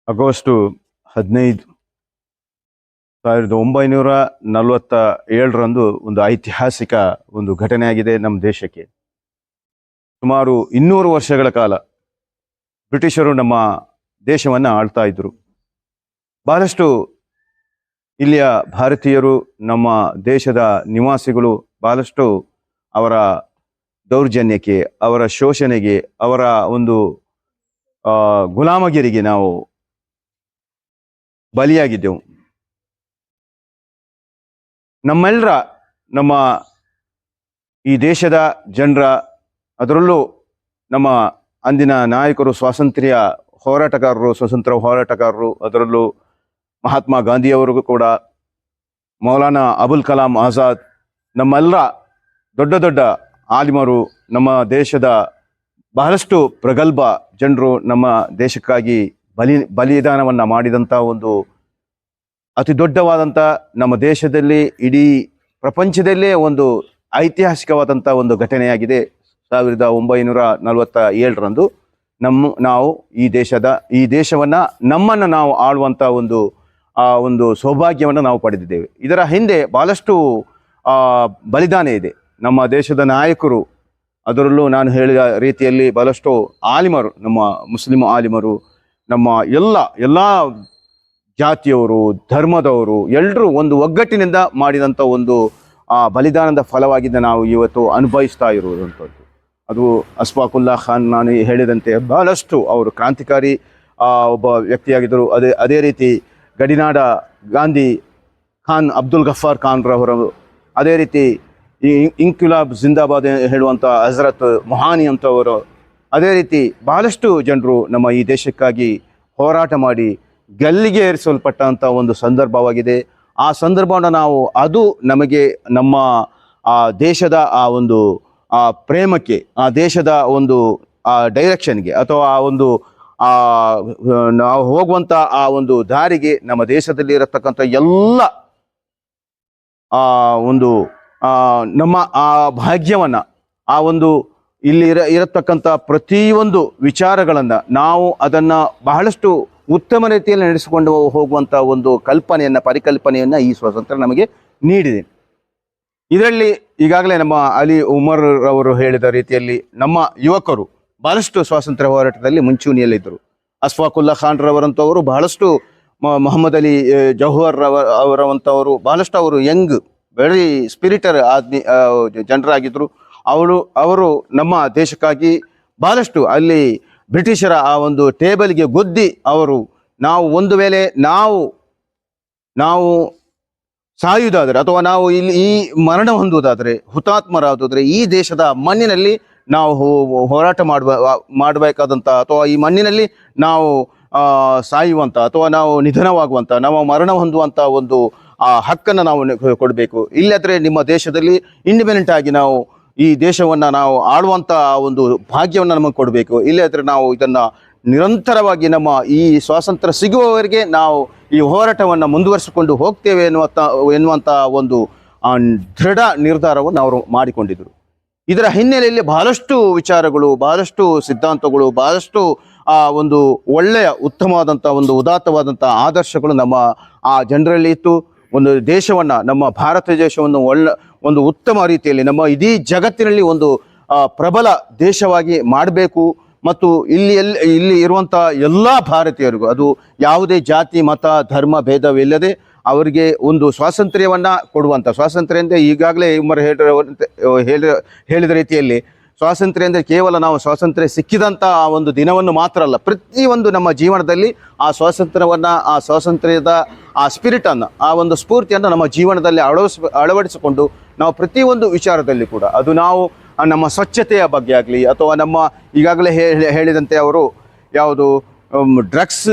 August 15, 1947ರಂದು ಒಂದು ಐತಿಹಾಸಿಕ ಒಂದು ಘಟನೆಯಾಗಿದೆ ನಮ್ಮ ದೇಶಕ್ಕೆ. ಸುಮಾರು 200 ವರ್ಷಗಳ ಕಾಲ ಬ್ರಿಟಿಷರು ನಮ್ಮ ದೇಶವನ್ನು ಆಳ್ತಾ ಇದ್ದರು. ಬಹಳಷ್ಟು ಇಲ್ಲಿಯ ಭಾರತೀಯರು, ನಮ್ಮ ದೇಶದ ನಿವಾಸಿಗಳು ಬಹಳಷ್ಟು ಅವರ ದೌರ್ಜನ್ಯಕ್ಕೆ, ಅವರ ಶೋಷಣೆಗೆ, ಅವರ ಒಂದು ಗುಲಾಮಗಿರಿಗೆ ನಾವು ಬಲಿಯಾಗಿದ್ದೆವು. ನಮ್ಮ ಈ ದೇಶದ ಜನರ, ಅದರಲ್ಲೂ ನಮ್ಮ ಅಂದಿನ ನಾಯಕರು, ಸ್ವಾತಂತ್ರ್ಯ ಹೋರಾಟಗಾರರು, ಅದರಲ್ಲೂ ಮಹಾತ್ಮ ಗಾಂಧಿಯವರಿಗೂ ಕೂಡ, ಮೌಲಾನಾ ಅಬುಲ್ ಕಲಾಂ ಆಜಾದ್, ನಮ್ಮೆಲ್ಲ ದೊಡ್ಡ ದೊಡ್ಡ ಆಲಿಮರು, ನಮ್ಮ ದೇಶದ ಬಹಳಷ್ಟು ಪ್ರಗಲ್ಭ ಜನರು ನಮ್ಮ ದೇಶಕ್ಕಾಗಿ ಬಲಿದಾನವನ್ನು ಮಾಡಿದಂಥ ಒಂದು ಅತಿ ದೊಡ್ಡವಾದಂಥ, ನಮ್ಮ ದೇಶದಲ್ಲಿ ಈ ಪ್ರಪಂಚದಲ್ಲೇ ಒಂದು ಐತಿಹಾಸಿಕವಾದಂಥ ಒಂದು ಘಟನೆಯಾಗಿದೆ. 1947ರಂದು ನಾವು ಈ ದೇಶವನ್ನು ನಮ್ಮನ್ನು ನಾವು ಆಳುವಂಥ ಒಂದು ಸೌಭಾಗ್ಯವನ್ನು ನಾವು ಪಡೆದಿದ್ದೇವೆ. ಇದರ ಹಿಂದೆ ಬಹಳಷ್ಟು ಬಲಿದಾನ ಇದೆ. ನಮ್ಮ ದೇಶದ ನಾಯಕರು, ಅದರಲ್ಲೂ ನಾನು ಹೇಳಿದ ರೀತಿಯಲ್ಲಿ ಬಹಳಷ್ಟು ಆಲಿಮರು, ನಮ್ಮ ಮುಸ್ಲಿಂ ಆಲಿಮರು, ನಮ್ಮ ಎಲ್ಲ ಜಾತಿಯವರು, ಧರ್ಮದವರು ಎಲ್ಲರೂ ಒಂದು ಒಗ್ಗಟ್ಟಿನಿಂದ ಮಾಡಿದಂಥ ಒಂದು ಬಲಿದಾನದ ಫಲವಾಗಿದ್ದ ನಾವು ಇವತ್ತು ಅನುಭವಿಸ್ತಾ ಇರುವುದಂಥದ್ದು. ಅದು ಅಶ್ಫಾಕುಲ್ಲಾ ಖಾನ್, ನಾನು ಹೇಳಿದಂತೆ ಬಹಳಷ್ಟು ಅವರು ಕ್ರಾಂತಿಕಾರಿ ಒಬ್ಬ ವ್ಯಕ್ತಿಯಾಗಿದ್ದರು. ಅದೇ ರೀತಿ ಗಡಿನಾಡ ಗಾಂಧಿ ಖಾನ್, ಅಬ್ದುಲ್ ಗಫಾರ್ ಖಾನ್ರವರು, ಅದೇ ರೀತಿ ಈ ಇಂಕ್ವಿಲಾಬ್ ಜಿಂದಾಬಾದ್ ಹೇಳುವಂಥ ಹಜರತ್ ಮೊಹಾನಿ ಅಂತವರು, ಅದೇ ರೀತಿ ಬಹಳಷ್ಟು ಜನರು ನಮ್ಮ ಈ ದೇಶಕ್ಕಾಗಿ ಹೋರಾಟ ಮಾಡಿ ಗಲ್ಲಿಗೆ ಏರಿಸಲ್ಪಟ್ಟಂಥ ಒಂದು ಸಂದರ್ಭವಾಗಿದೆ. ಆ ಸಂದರ್ಭವನ್ನು ಅದು ನಮಗೆ ನಮ್ಮ ದೇಶದ ಒಂದು ಪ್ರೇಮಕ್ಕೆ, ಆ ದೇಶದ ಒಂದು ಡೈರೆಕ್ಷನ್ಗೆ, ಅಥವಾ ನಾವು ಹೋಗುವಂಥ ಒಂದು ದಾರಿಗೆ, ನಮ್ಮ ದೇಶದಲ್ಲಿ ಇರತಕ್ಕಂಥ ಎಲ್ಲ ನಮ್ಮ ಭಾಗ್ಯವನ್ನು, ಇಲ್ಲಿ ಇರತಕ್ಕಂಥ ಪ್ರತಿಯೊಂದು ವಿಚಾರಗಳನ್ನು ನಾವು ಅದನ್ನು ಬಹಳಷ್ಟು ಉತ್ತಮ ರೀತಿಯಲ್ಲಿ ನಡೆಸಿಕೊಂಡು ಹೋಗುವಂಥ ಒಂದು ಪರಿಕಲ್ಪನೆಯನ್ನು ಈ ಸ್ವಾತಂತ್ರ್ಯ ನಮಗೆ ನೀಡಿದೆ. ಇದರಲ್ಲಿ ಈಗಾಗಲೇ ನಮ್ಮ ಅಲಿ ಉಮರ್ ಅವರು ಹೇಳಿದ ರೀತಿಯಲ್ಲಿ ನಮ್ಮ ಯುವಕರು ಬಹಳಷ್ಟು ಸ್ವಾತಂತ್ರ್ಯ ಹೋರಾಟದಲ್ಲಿ ಮುಂಚೂಣಿಯಲ್ಲಿದ್ದರು. ಅಶ್ಫಾಕುಲ್ಲಾ ಖಾನ್ರವರಂಥವರು ಬಹಳಷ್ಟು, ಮೊಹಮ್ಮದ್ ಅಲಿ ಜೌಹರ್ ಅವರಂಥವರು ಬಹಳಷ್ಟು, ಅವರು ಯಂಗ್, ವೆರಿ ಸ್ಪಿರಿಟರ್ ಜನರಾಗಿದ್ದರು. ಅವರು ನಮ್ಮ ದೇಶಕ್ಕಾಗಿ ಬಹಳಷ್ಟು ಅಲ್ಲಿ ಬ್ರಿಟಿಷರ ಆ ಒಂದು ಟೇಬಲ್ಗೆ ಗುದ್ದಿ, ನಾವು ಒಂದು ವೇಳೆ ನಾವು ಸಾಯುವುದಾದರೆ, ಅಥವಾ ನಾವು ಇಲ್ಲಿ ಈ ಮರಣ ಹೊಂದುವುದಾದರೆ, ಹುತಾತ್ಮರಾದರೆ, ಈ ದೇಶದ ಮಣ್ಣಿನಲ್ಲಿ ನಾವು ಹೋರಾಟ ಮಾಡಬೇಕಾದಂಥ, ಅಥವಾ ಈ ಮಣ್ಣಿನಲ್ಲಿ ನಾವು ಸಾಯುವಂಥ, ಅಥವಾ ನಾವು ನಿಧನವಾಗುವಂಥ, ನಾವು ಮರಣ ಹೊಂದುವಂಥ ಒಂದು ಹಕ್ಕನ್ನು ನಾವು ಕೊಡಬೇಕು. ಇಲ್ಲದ್ರೆ ನಿಮ್ಮ ದೇಶದಲ್ಲಿ ಇಂಡಿಪೆಂಡೆಂಟ್ ಆಗಿ ನಾವು ಈ ದೇಶವನ್ನು ನಾವು ಆಳುವಂಥ ಒಂದು ಭಾಗ್ಯವನ್ನು ನಮಗೆ ಕೊಡಬೇಕು. ಇಲ್ಲದ್ರೆ ನಾವು ಇದನ್ನು ನಿರಂತರವಾಗಿ ನಮ್ಮ ಈ ಸ್ವಾತಂತ್ರ್ಯ ಸಿಗುವವರೆಗೆ ನಾವು ಈ ಹೋರಾಟವನ್ನು ಮುಂದುವರಿಸಿಕೊಂಡು ಹೋಗ್ತೇವೆ ಎನ್ನುವಂಥ ಒಂದು ದೃಢ ನಿರ್ಧಾರವನ್ನು ಅವರು ಮಾಡಿಕೊಂಡಿದ್ದರು. ಇದರ ಹಿನ್ನೆಲೆಯಲ್ಲಿ ಬಹಳಷ್ಟು ವಿಚಾರಗಳು, ಬಹಳಷ್ಟು ಸಿದ್ಧಾಂತಗಳು, ಬಹಳಷ್ಟು ಒಂದು ಒಳ್ಳೆಯ ಉತ್ತಮವಾದಂಥ ಒಂದು ಉದಾತ್ತವಾದಂಥ ಆದರ್ಶಗಳು ನಮ್ಮ ಜನರಲ್ಲಿ ಇತ್ತು. ಒಂದು ದೇಶವನ್ನು, ನಮ್ಮ ಭಾರತ ದೇಶವನ್ನು ಒಂದು ಉತ್ತಮ ರೀತಿಯಲ್ಲಿ ನಮ್ಮ ಇಡೀ ಜಗತ್ತಿನಲ್ಲಿ ಒಂದು ಪ್ರಬಲ ದೇಶವಾಗಿ ಮಾಡಬೇಕು. ಮತ್ತು ಇಲ್ಲಿ ಇರುವಂಥ ಎಲ್ಲ ಭಾರತೀಯರಿಗೂ, ಅದು ಯಾವುದೇ ಜಾತಿ, ಮತ, ಧರ್ಮ ಭೇದವಿಲ್ಲದೆ ಅವರಿಗೆ ಒಂದು ಸ್ವಾತಂತ್ರ್ಯವನ್ನು ಕೊಡುವಂಥ, ಸ್ವಾತಂತ್ರ್ಯ ಅಂದರೆ ಈಗಾಗಲೇ ಉಮರ್ ಹೇಳಿದ ರೀತಿಯಲ್ಲಿ ಸ್ವಾತಂತ್ರ್ಯ ಅಂದರೆ ಕೇವಲ ನಾವು ಸ್ವಾತಂತ್ರ್ಯ ಸಿಕ್ಕಿದಂಥ ಒಂದು ದಿನವನ್ನು ಮಾತ್ರ ಅಲ್ಲ, ಪ್ರತಿಯೊಂದು ನಮ್ಮ ಜೀವನದಲ್ಲಿ ಆ ಸ್ವಾತಂತ್ರ್ಯವನ್ನು, ಆ ಸ್ವಾತಂತ್ರ್ಯದ ಸ್ಪಿರಿಟನ್ನು, ಆ ಒಂದು ಸ್ಫೂರ್ತಿಯನ್ನು ನಮ್ಮ ಜೀವನದಲ್ಲಿ ಅಳವಡಿಸಿಕೊಂಡು ನಾವು ಪ್ರತಿಯೊಂದು ವಿಚಾರದಲ್ಲಿ ಕೂಡ, ಅದು ನಾವು ನಮ್ಮ ಸ್ವಚ್ಛತೆಯ ಬಗ್ಗೆ ಆಗಲಿ, ಅಥವಾ ನಮ್ಮ ಈಗಾಗಲೇ ಹೇಳಿದಂತೆ ಅವರು ಯಾವುದು ಡ್ರಗ್ಸ್,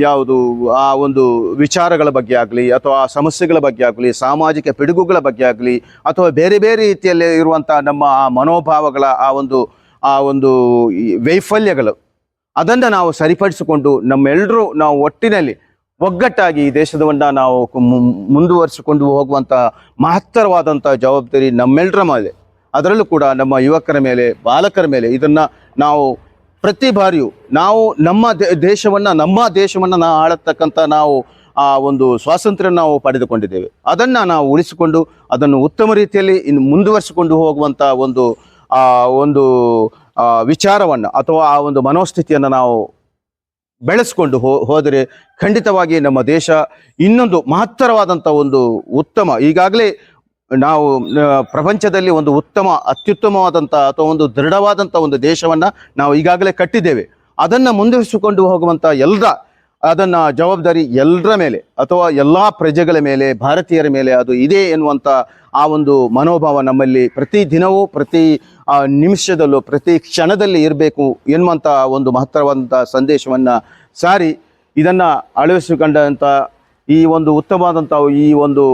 ಯಾವುದು ಆ ಒಂದು ವಿಚಾರಗಳ ಬಗ್ಗೆ ಆಗಲಿ, ಅಥವಾ ಸಮಸ್ಯೆಗಳ ಬಗ್ಗೆ ಆಗಲಿ, ಸಾಮಾಜಿಕ ಪಿಡುಗುಗಳ ಬಗ್ಗೆ ಆಗಲಿ, ಅಥವಾ ಬೇರೆ ಬೇರೆ ರೀತಿಯಲ್ಲಿ ಇರುವಂಥ ನಮ್ಮ ಮನೋಭಾವಗಳ ಆ ಒಂದು ವೈಫಲ್ಯಗಳು, ಅದನ್ನು ನಾವು ಸರಿಪಡಿಸಿಕೊಂಡು ನಮ್ಮೆಲ್ಲರೂ ನಾವು ಒಟ್ಟಿನಲ್ಲಿ ಒಗ್ಗಟ್ಟಾಗಿ ಈ ದೇಶವನ್ನು ನಾವು ಮುಂದುವರಿಸಿಕೊಂಡು ಹೋಗುವಂಥ ಮಹತ್ತರವಾದಂಥ ಜವಾಬ್ದಾರಿ ನಮ್ಮೆಲ್ಲರ ಮೇಲೆ, ಅದರಲ್ಲೂ ಕೂಡ ನಮ್ಮ ಯುವಕರ ಮೇಲೆ, ಬಾಲಕರ ಮೇಲೆ. ಇದನ್ನು ನಾವು ಪ್ರತಿ ಬಾರಿಯೂ ನಾವು ನಮ್ಮ ದೇಶವನ್ನು ನಾವು ಆಳತಕ್ಕಂಥ ನಾವು ಆ ಒಂದು ಸ್ವಾತಂತ್ರ್ಯ ನಾವು ಪಡೆದುಕೊಂಡಿದ್ದೇವೆ. ಅದನ್ನು ನಾವು ಉಳಿಸಿಕೊಂಡು ಅದನ್ನು ಉತ್ತಮ ರೀತಿಯಲ್ಲಿ ಇನ್ನು ಮುಂದುವರಿಸಿಕೊಂಡು ಹೋಗುವಂಥ ಒಂದು ವಿಚಾರವನ್ನು ಅಥವಾ ಆ ಒಂದು ಮನೋಸ್ಥಿತಿಯನ್ನು ನಾವು ಬೆಳೆಸ್ಕೊಂಡು ಹೋದರೆ ಖಂಡಿತವಾಗಿ ನಮ್ಮ ದೇಶ ಇನ್ನೊಂದು ಮಹತ್ತರವಾದಂಥ ಒಂದು ಉತ್ತಮ, ಈಗಾಗಲೇ ನಾವು ಪ್ರಪಂಚದಲ್ಲಿ ಒಂದು ಅತ್ಯುತ್ತಮವಾದಂಥ ಅಥವಾ ಒಂದು ದೃಢವಾದಂಥ ಒಂದು ದೇಶವನ್ನು ನಾವು ಈಗಾಗಲೇ ಕಟ್ಟಿದ್ದೇವೆ. ಅದನ್ನು ಮುಂದುವರಿಸಿಕೊಂಡು ಹೋಗುವಂಥ ಅದನ್ನು ಜವಾಬ್ದಾರಿ ಎಲ್ಲರ ಮೇಲೆ ಅಥವಾ ಎಲ್ಲ ಪ್ರಜೆಗಳ ಮೇಲೆ, ಭಾರತೀಯರ ಮೇಲೆ ಅದು ಇದೆ ಎನ್ನುವಂಥ ಆ ಒಂದು ಮನೋಭಾವ ನಮ್ಮಲ್ಲಿ ಪ್ರತಿ ದಿನವೂ, ಪ್ರತಿ ನಿಮಿಷದಲ್ಲೂ, ಪ್ರತಿ ಕ್ಷಣದಲ್ಲಿ ಇರಬೇಕು ಎನ್ನುವಂಥ ಒಂದು ಮಹತ್ತರವಾದಂಥ ಸಂದೇಶವನ್ನು ಸಾರಿ ಇದನ್ನು ಅಳವಡಿಸಿಕೊಂಡಂಥ ಈ ಒಂದು ಉತ್ತಮವಾದಂಥ ಈ ಒಂದು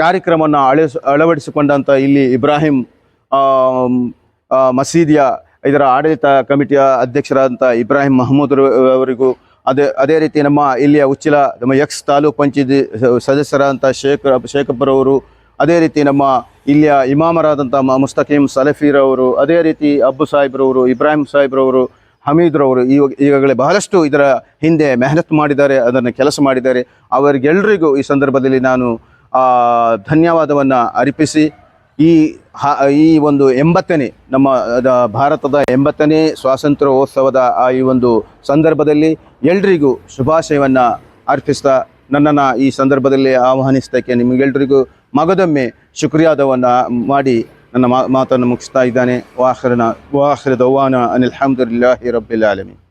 ಕಾರ್ಯಕ್ರಮವನ್ನು ಅಳವಡಿಸಿಕೊಂಡಂಥ ಇಲ್ಲಿ ಇಬ್ರಾಹಿಂ ಮಸೀದಿಯ ಇದರ ಆಡಳಿತ ಕಮಿಟಿಯ ಅಧ್ಯಕ್ಷರಾದಂಥ ಇಬ್ರಾಹಿಂ ಮಹಮೂದ್ ಅವರಿಗೂ, ಅದೇ ರೀತಿ ನಮ್ಮ ಇಲ್ಲಿಯ ಉಚ್ಚಿಲ ನಮ್ಮ ತಾಲೂಕ್ ಪಂಚಾಯತಿ ಸದಸ್ಯರಾದಂಥ ಶೇಖಪ್ಪರವರು, ಅದೇ ರೀತಿ ನಮ್ಮ ಇಲ್ಲಿಯ ಇಮಾಮರಾದಂಥ ಮುಸ್ತಕೀಂ ಸಲಫೀರವರು, ಅದೇ ರೀತಿ ಅಬ್ಬು ಸಾಹೇಬ್ರವರು, ಇಬ್ರಾಹಿಂ ಸಾಹೇಬ್ರವರು, ಹಮೀದ್ರವರು ಈಗಾಗಲೇ ಬಹಳಷ್ಟು ಇದರ ಹಿಂದೆ ಮೆಹನತ್ ಮಾಡಿದ್ದಾರೆ, ಅದನ್ನು ಕೆಲಸ ಮಾಡಿದ್ದಾರೆ. ಅವರಿಗೆಲ್ಲರಿಗೂ ಈ ಸಂದರ್ಭದಲ್ಲಿ ನಾನು ಧನ್ಯವಾದವನ್ನು ಅರ್ಪಿಸಿ ಈ ಒಂದು 80ನೇ ನಮ್ಮ ಭಾರತದ 80ನೇ ಸ್ವಾತಂತ್ರ್ಯೋತ್ಸವದ ಈ ಒಂದು ಸಂದರ್ಭದಲ್ಲಿ ಎಲ್ರಿಗೂ ಶುಭಾಶಯವನ್ನು ಅರ್ಪಿಸ್ತಾ ನನ್ನನ್ನು ಈ ಸಂದರ್ಭದಲ್ಲಿ ಆಹ್ವಾನಿಸಿದ್ದಕ್ಕೆ ನಿಮಗೆಲ್ರಿಗೂ ಮಗದೊಮ್ಮೆ ಶುಕ್ರಿಯಾದವನ್ನು ಮಾಡಿ ನನ್ನ ಮಾತನ್ನು ಮುಗಿಸ್ತಾ ಇದ್ದಾನೆ. ವಾಖಿರ ದೌವಾನ ಅನಿಲ್ ಹಮ್ದುಲಿಲ್ಲಾಹಿ ರಬ್ಬಿಲ್ ಆಲಮೀನ್.